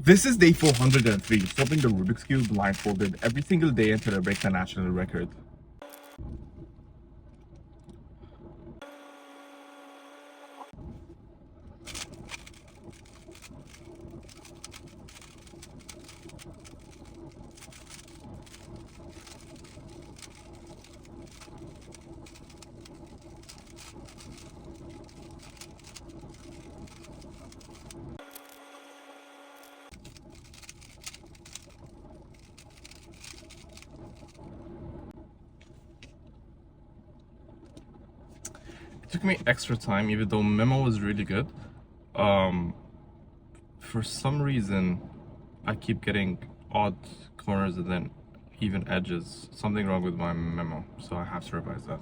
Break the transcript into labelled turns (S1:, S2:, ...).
S1: This is day 403, solving the Rubik's Cube blindfolded every single day until I break the national record. It took me extra time, even though memo was really good. For some reason, I keep getting odd corners and then even edges. Something wrong with my memo, so I have to revise that.